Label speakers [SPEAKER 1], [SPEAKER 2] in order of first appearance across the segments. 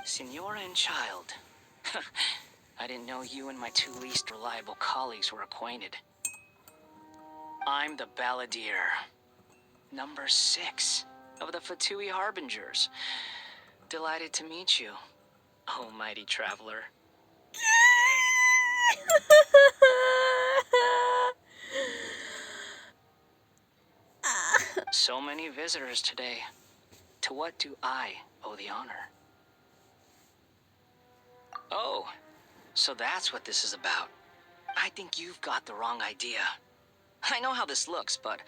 [SPEAKER 1] Senora and child. I didn't know you and my two least reliable colleagues were acquainted. I'm the Balladeer, number 6 of the Fatui Harbingers. Delighted to meet you, oh mighty traveler. So many visitors today. To what do I owe the honor? Oh, so that's what this is about. I think you've got the wrong idea. I know how this looks, but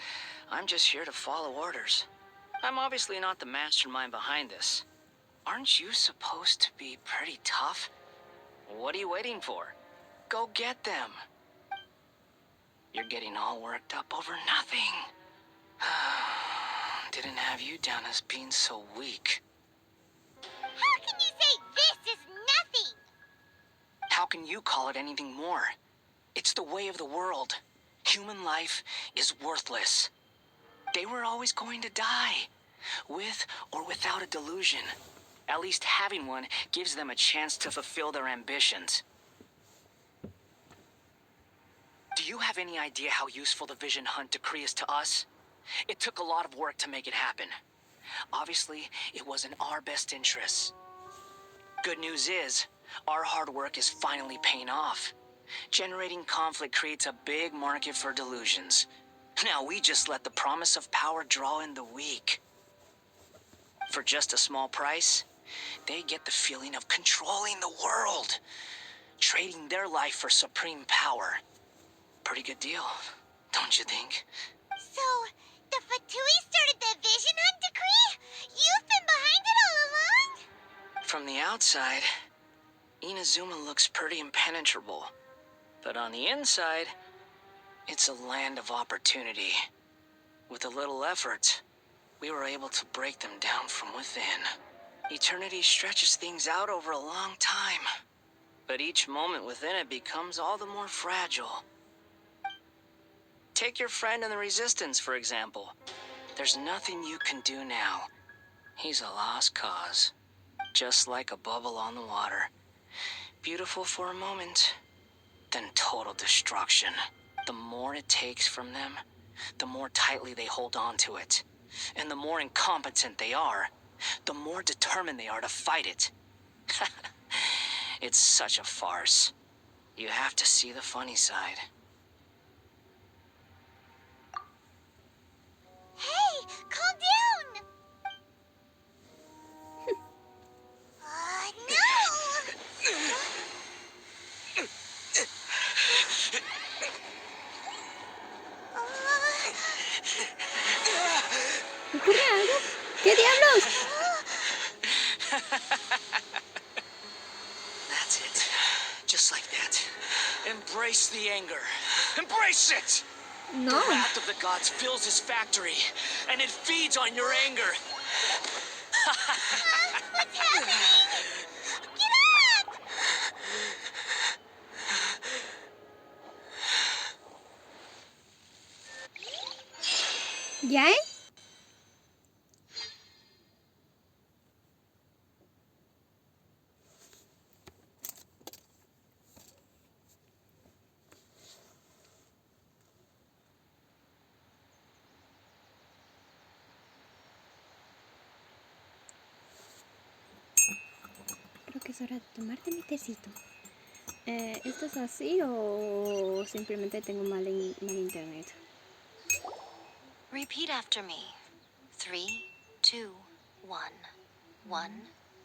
[SPEAKER 1] I'm just here to follow orders. I'm obviously not the mastermind behind this. Aren't you supposed to be pretty tough? What are you waiting for? Go get them. You're getting all worked up over nothing. Didn't have you down as being so weak.
[SPEAKER 2] How can you say this is nothing?
[SPEAKER 1] How can you call it anything more? It's the way of the world. Human life is worthless. They were always going to die, with or without a delusion. At least having one gives them a chance to fulfill their ambitions. Do you have any idea how useful the Vision Hunt decree is to us? It took a lot of work to make it happen. Obviously, it was in our best interests. Good news is, our hard work is finally paying off. Generating conflict creates a big market for delusions. Now we just let the promise of power draw in the weak. For just a small price, they get the feeling of controlling the world, trading their life for supreme power. Pretty good deal, don't you think?
[SPEAKER 2] So, the Fatui started the Vision Hunt decree? You've been behind it all along?
[SPEAKER 1] From the outside, Inazuma looks pretty impenetrable. But on the inside, it's a land of opportunity. With a little effort, we were able to break them down from within. Eternity stretches things out over a long time, but each moment within it becomes all the more fragile. Take your friend in the Resistance, for example. There's nothing you can do now. He's a lost cause, just like a bubble on the water. Beautiful for a moment, then total destruction. The more it takes from them, the more tightly they hold on to it. And the more incompetent they are, the more determined they are to fight it. It's such a farce. You have to see the funny side.
[SPEAKER 2] Hey, calm down! No!
[SPEAKER 3] ¿Ocurre algo? ¿Qué diablos?
[SPEAKER 1] That's it. Just like that. Embrace the anger. Embrace it!
[SPEAKER 3] No.
[SPEAKER 1] The wrath of the gods fills his factory, and it feeds on your anger.
[SPEAKER 2] What's happening? Get up!
[SPEAKER 3] ¿Ya, Creo que es hora de tomarte mi tecito. ¿Esto es así o simplemente tengo mal internet?
[SPEAKER 4] Repeat after me. 3, 2, 1. 1,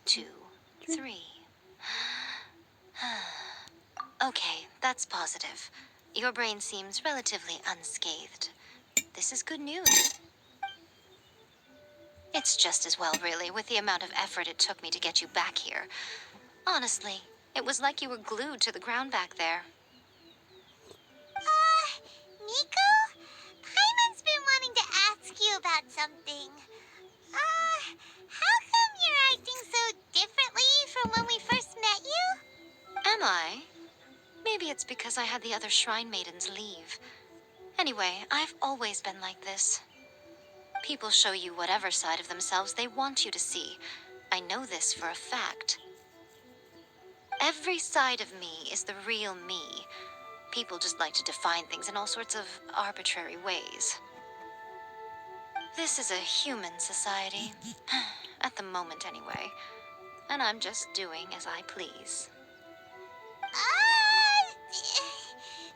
[SPEAKER 4] 2, 3. Okay, that's positive. Your brain seems relatively unscathed. This is good news. It's just as well, really, with the amount of effort it took me to get you back here. Honestly, it was like you were glued to the ground back there.
[SPEAKER 2] Nico? Paimon's been wanting to ask you about something. How come you're acting so differently from when we first met you?
[SPEAKER 4] Am I? Maybe it's because I had the other Shrine Maidens leave. Anyway, I've always been like this. People show you whatever side of themselves they want you to see. I know this for a fact. Every side of me is the real me. People just like to define things in all sorts of arbitrary ways. This is a human society. At the moment, anyway. And I'm just doing as I please.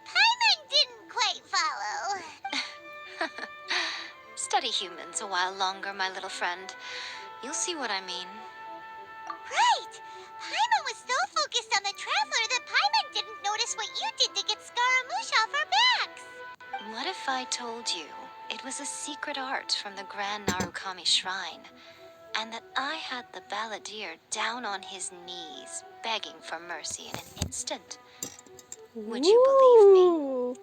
[SPEAKER 2] Paimon didn't quite follow.
[SPEAKER 4] Study humans a while longer, my little friend. You'll see what I mean.
[SPEAKER 2] Right! Paimon was so focused on the Traveler that Paimon didn't notice what you did to get Scaramouche off our backs.
[SPEAKER 4] What if I told you it was a secret art from the Grand Narukami Shrine, and that I had the balladeer down on his knees, begging for mercy in an instant? Would you believe me?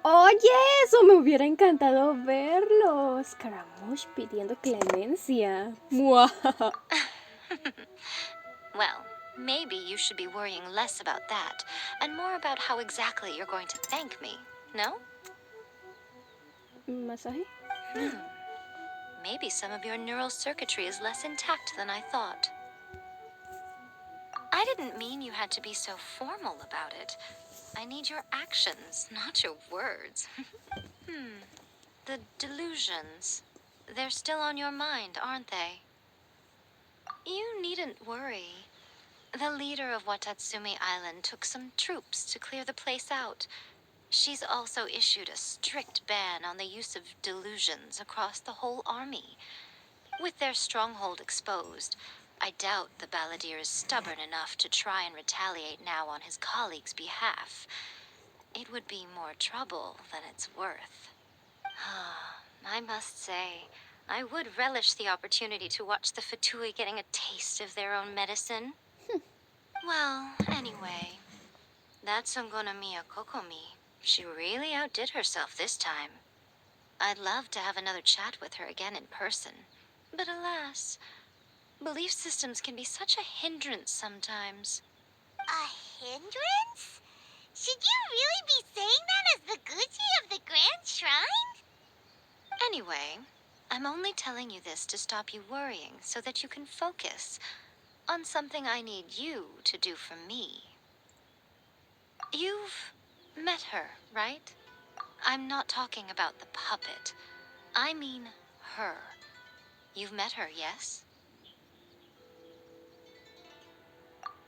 [SPEAKER 3] Oye, eso me hubiera encantado verlo. Scaramouche pidiendo clemencia. Muah.
[SPEAKER 4] Well, maybe you should be worrying less about that, and more about how exactly you're going to thank me, no?
[SPEAKER 3] ¿Masaje?
[SPEAKER 4] Maybe some of your neural circuitry is less intact than I thought. I didn't mean you had to be so formal about it. I need your actions, not your words. The delusions. They're still on your mind, aren't they? You needn't worry. The leader of Watatsumi Island took some troops to clear the place out. She's also issued a strict ban on the use of delusions across the whole army. With their stronghold exposed, I doubt the balladeer is stubborn enough to try and retaliate now on his colleagues' behalf. It would be more trouble than it's worth. I must say, I would relish the opportunity to watch the Fatui getting a taste of their own medicine. Well, anyway, that's Miya Kokomi. She really outdid herself this time. I'd love to have another chat with her again in person. But alas, belief systems can be such a hindrance sometimes.
[SPEAKER 2] A hindrance? Should you really be saying that as the Gucci of the Grand Shrine?
[SPEAKER 4] Anyway, I'm only telling you this to stop you worrying so that you can focus on something I need you to do for me. You've met her, right? I'm not talking about the puppet. I mean her. You've met her, yes?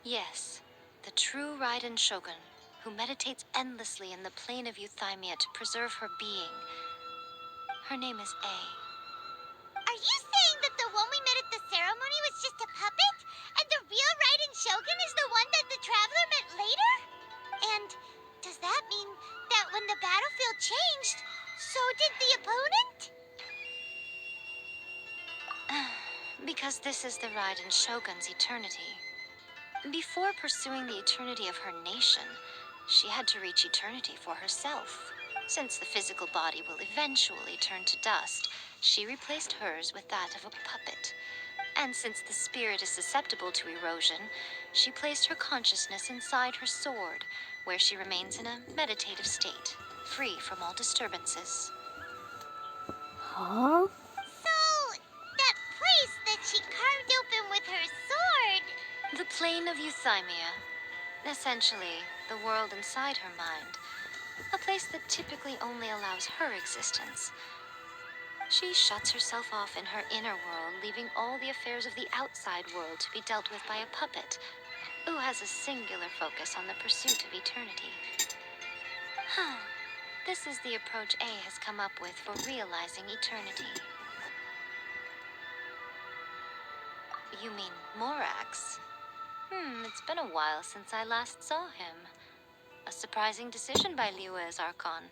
[SPEAKER 4] Yes, the true Raiden Shogun, who meditates endlessly in the plane of Euthymia to preserve her being. Her name is A.
[SPEAKER 2] Are you saying that the one we met at the ceremony was just a puppet? And the real Raiden Shogun is the one that the Traveler met later? And does that mean that when the battlefield changed, so did the opponent?
[SPEAKER 4] Because this is the Raiden Shogun's eternity. Before pursuing the eternity of her nation, she had to reach eternity for herself. Since the physical body will eventually turn to dust, she replaced hers with that of a puppet. And since the spirit is susceptible to erosion, she placed her consciousness inside her sword, where she remains in a meditative state, free from all disturbances.
[SPEAKER 3] Huh?
[SPEAKER 2] So, that place that she carved open with her sword...
[SPEAKER 4] The plane of Euthymia. Essentially, the world inside her mind. A place that typically only allows her existence. She shuts herself off in her inner world, leaving all the affairs of the outside world to be dealt with by a puppet, who has a singular focus on the pursuit of eternity. This is the approach A has come up with for realizing eternity. You mean Morax? It's been a while since I last saw him. A surprising decision by Liyue's Archon.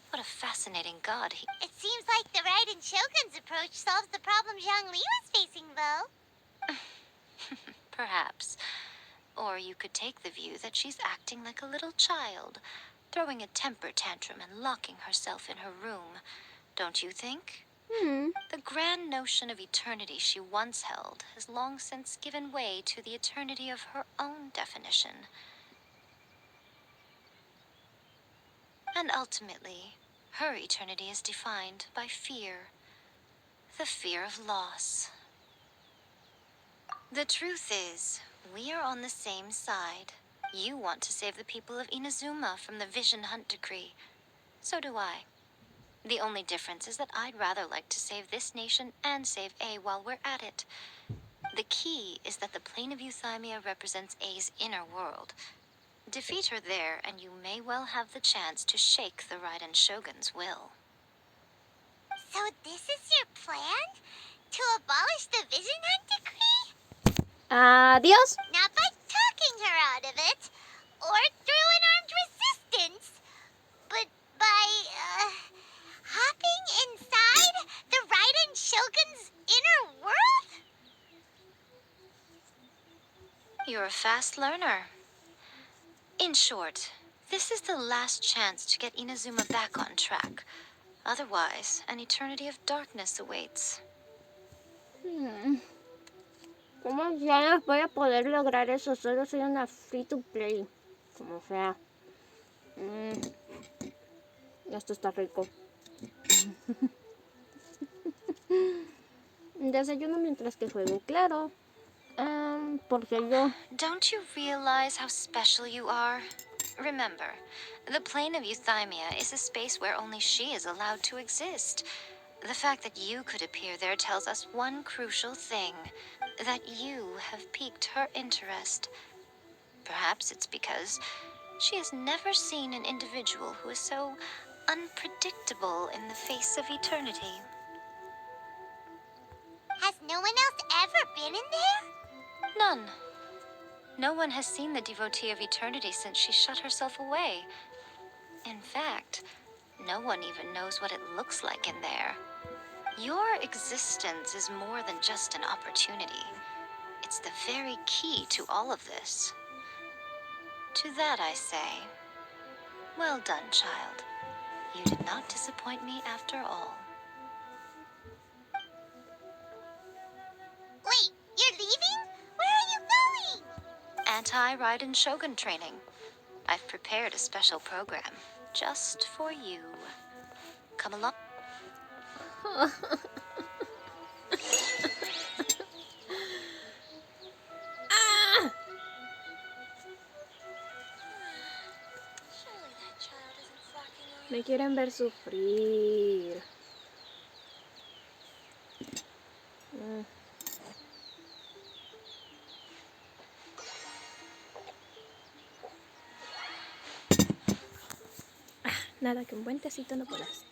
[SPEAKER 4] What a fascinating god he...
[SPEAKER 2] It seems like the Raiden Shogun's approach solves the problem Zhongli was facing, though.
[SPEAKER 4] Perhaps. Or you could take the view that she's acting like a little child, throwing a temper tantrum and locking herself in her room. Don't you think? The grand notion of eternity she once held has long since given way to the eternity of her own definition. And ultimately, her eternity is defined by fear. The fear of loss. The truth is, We are on the same side. You want to save the people of Inazuma from the Vision Hunt decree. So do I. The only difference is that I'd rather like to save this nation and save A while we're at it. The key is that the plane of Euthymia represents A's inner world. Defeat her there, and you may well have the chance to shake the Raiden Shogun's will.
[SPEAKER 2] So this is your plan? To abolish the Vision Hunt decree?
[SPEAKER 3] Adiós.
[SPEAKER 2] Not by talking her out of it, or through an armed resistance, but by, hopping inside the Raiden Shogun's inner world?
[SPEAKER 4] You're a fast learner. In short, this is the last chance to get Inazuma back on track. Otherwise, an eternity of darkness awaits.
[SPEAKER 3] ¿Cómo ya voy a poder lograr eso? Solo soy una free to play. Como sea. Esto está rico. Desayuno mientras que juego, claro. Porque yo...
[SPEAKER 4] Don't you realize how special you are? Remember, the plane of Euthymia is a space where only she is allowed to exist. The fact that you could appear there tells us one crucial thing, that you have piqued her interest. Perhaps it's because she has never seen an individual who is so unpredictable in the face of eternity.
[SPEAKER 2] Has no one else ever been in there?
[SPEAKER 4] None. No one has seen the devotee of eternity since she shut herself away. In fact, no one even knows what it looks like in there. Your existence is more than just an opportunity. It's the very key to all of this. To that I say, well done, child. You did not disappoint me after all.
[SPEAKER 2] Wait, you're leaving? Where are you going?
[SPEAKER 4] Anti-Raiden Shogun training. I've prepared a special program just for you. Come along.
[SPEAKER 3] Me quieren ver sufrir. Nada que un buen tecito no puedas.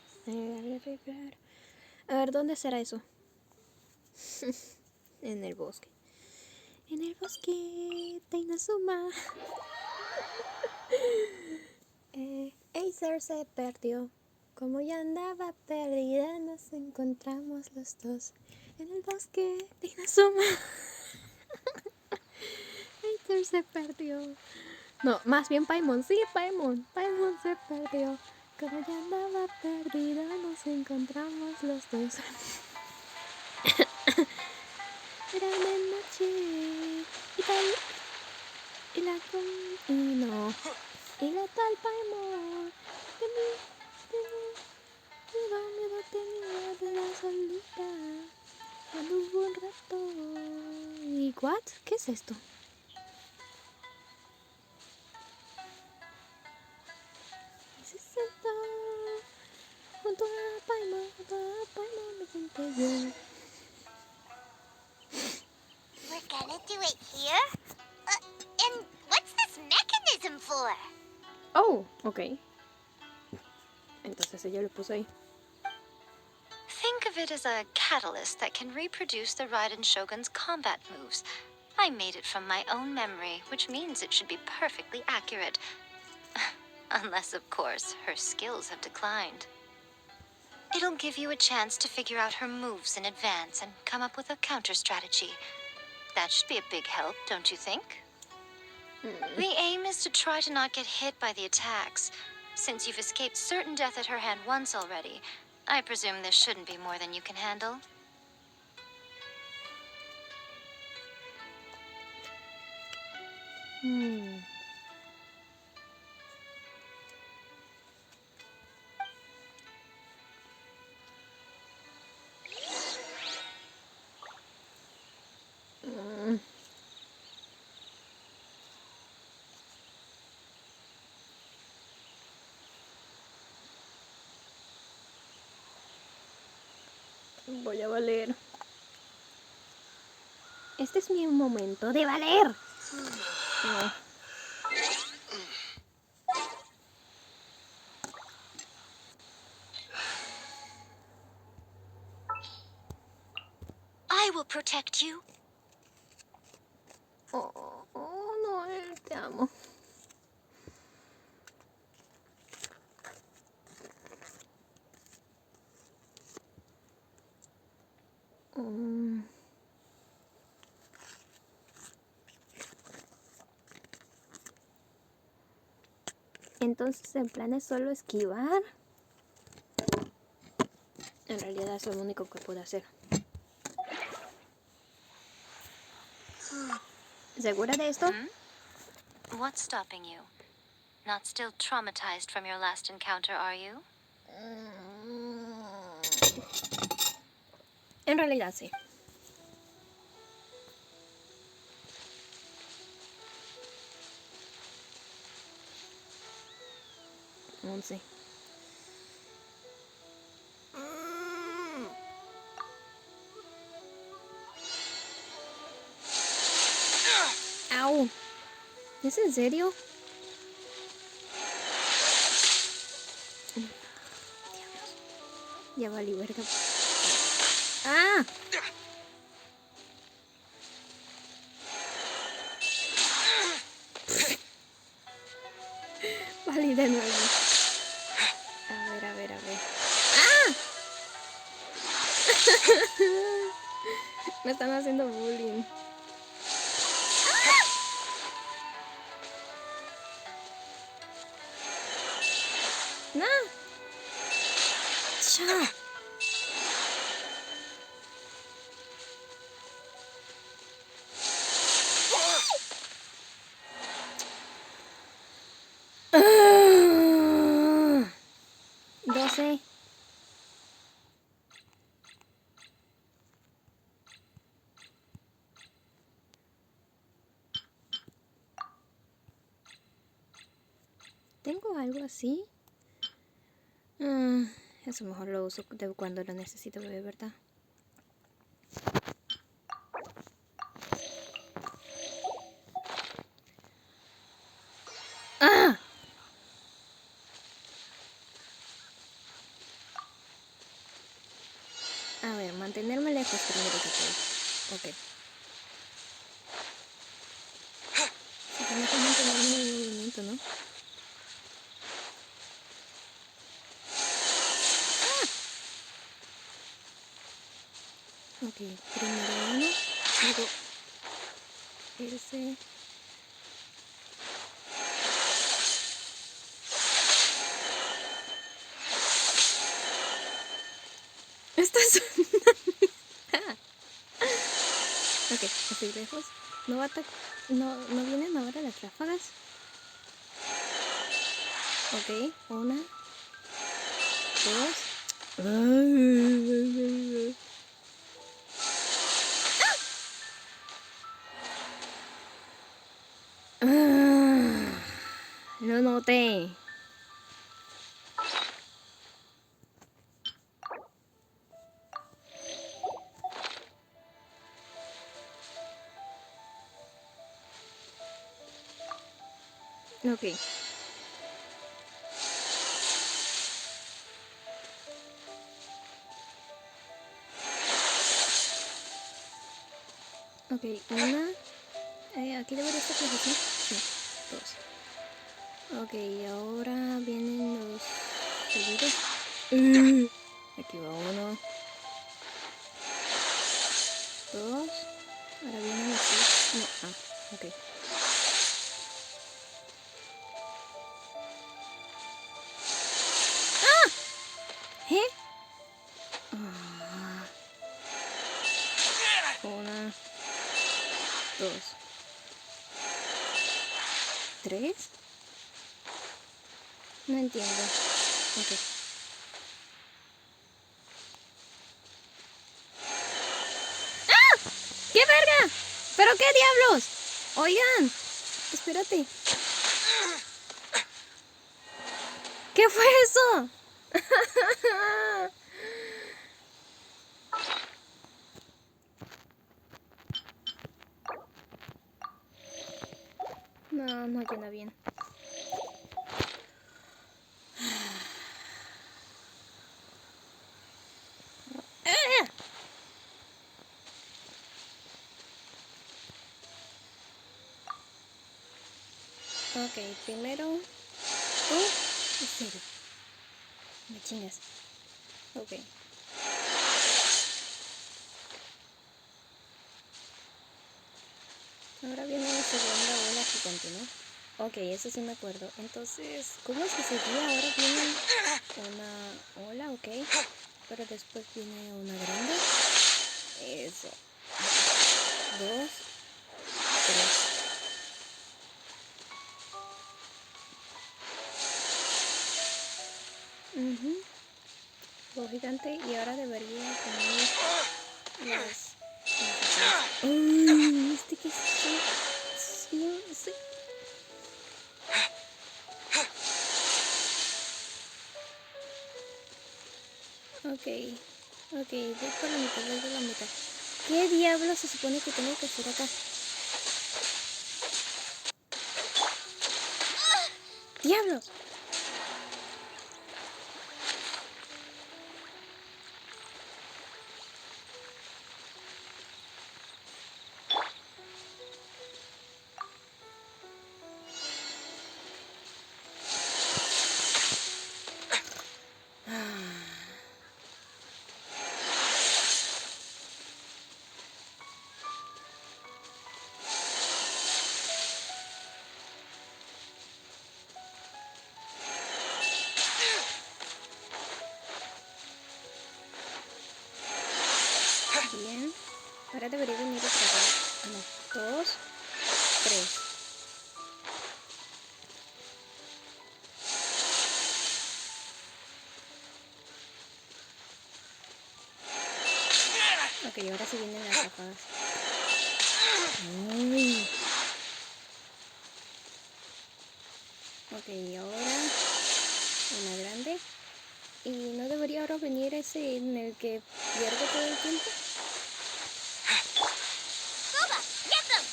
[SPEAKER 3] A ver, ¿dónde será eso? En el bosque. En el bosque de Inazuma. Acer se perdió. Como ya andaba perdida, nos encontramos los dos. En el bosque de Inazuma. Acer se perdió. No, más bien Paimon. Sí, Paimon. Paimon se perdió. Como ya andaba perdida, nos encontramos los dos. Era de noche. Y tal. Y la y no. Y la tal Paimon. Tenía de la solita. Anduvo un rato. ¿Y what? ¿Qué es esto? Se sentó junto a Paimon, me senté yo.
[SPEAKER 2] We're gonna do it here? And what's this mechanism for?
[SPEAKER 3] Oh, ok. Entonces ella lo puso ahí.
[SPEAKER 4] Think of it as a catalyst that can reproduce the Raiden Shogun's combat moves. I made it from my own memory, which means it should be perfectly accurate. Unless, of course, her skills have declined. It'll give you a chance to figure out her moves in advance and come up with a counter strategy. That should be a big help, don't you think? The aim is to try to not get hit by the attacks. Since you've escaped certain death at her hand once already, I presume this shouldn't be more than you can handle.
[SPEAKER 3] valer. Este es mi momento de valer. No.
[SPEAKER 4] I will protect you.
[SPEAKER 3] Oh, no, te amo. Entonces el plan es solo esquivar. En realidad es lo único que puedo hacer. ¿Segura de esto?
[SPEAKER 4] What's stopping you? Not still traumatized from your last encounter, are you?
[SPEAKER 3] En realidad sí. Sí. ¡Au! ¿Es en serio? Diablos. Ya valí verga. ¡Ah! Valí de nuevo. A ver. ¡Ah! Me están haciendo bullying. ¡No! ¡Cha! ¡Ah! 12. ¿Tengo algo así? Eso mejor lo uso de cuando lo necesito, de verdad. ¡Ah! A ver, mantenerme lejos primero que todo. Ok. Se tiene que mantener mi movimiento, ¿no? Ok, primero uno, luego ese. Esta es una amistad. Ok, estoy lejos. No va a no vienen ahora las ráfagas. Ok, una, dos. Lo noté. Ok. Ok, una. Aquí debería estar claro, ¿sí? Sí, dos. Ok, ahora vienen los seguidos. Aquí va uno. Dos. Ahora vienen los tres. No, ok. ¿Eh? Una. Dos. ¿Tres? No entiendo. Ok. ¡Qué verga! ¿Pero qué diablos? Oigan. Espérate. ¿Qué fue eso? No, no llena bien. Ok, primero tú y serio. Me chingas. Ok. Ahora viene la segunda ola gigante, ¿no? Ok, eso sí me acuerdo. Entonces, ¿cómo es que seguía? Ahora viene una ola, ok. Pero después viene una grande. Eso. Dos, tres. Lo gigante y ahora debería tener las... ¡Ay! ¿Viste que sí? Sí, sí. Ok, voy por la mitad, voy por la mitad. ¿Qué diablos se supone que tengo que hacer acá? ¡Diablos! Bien. Ahora debería venir otra vez. No, dos, tres. Ok, ahora sí vienen las ráfagas. Uy. Ok, ahora una grande. ¿Y no debería ahora venir ese en el que pierdo todo el tiempo?
[SPEAKER 2] Boba, get them!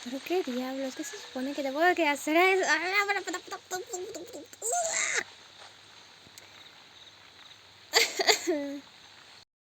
[SPEAKER 3] ¿Pero qué diablos? ¿Qué se supone que debo de hacer?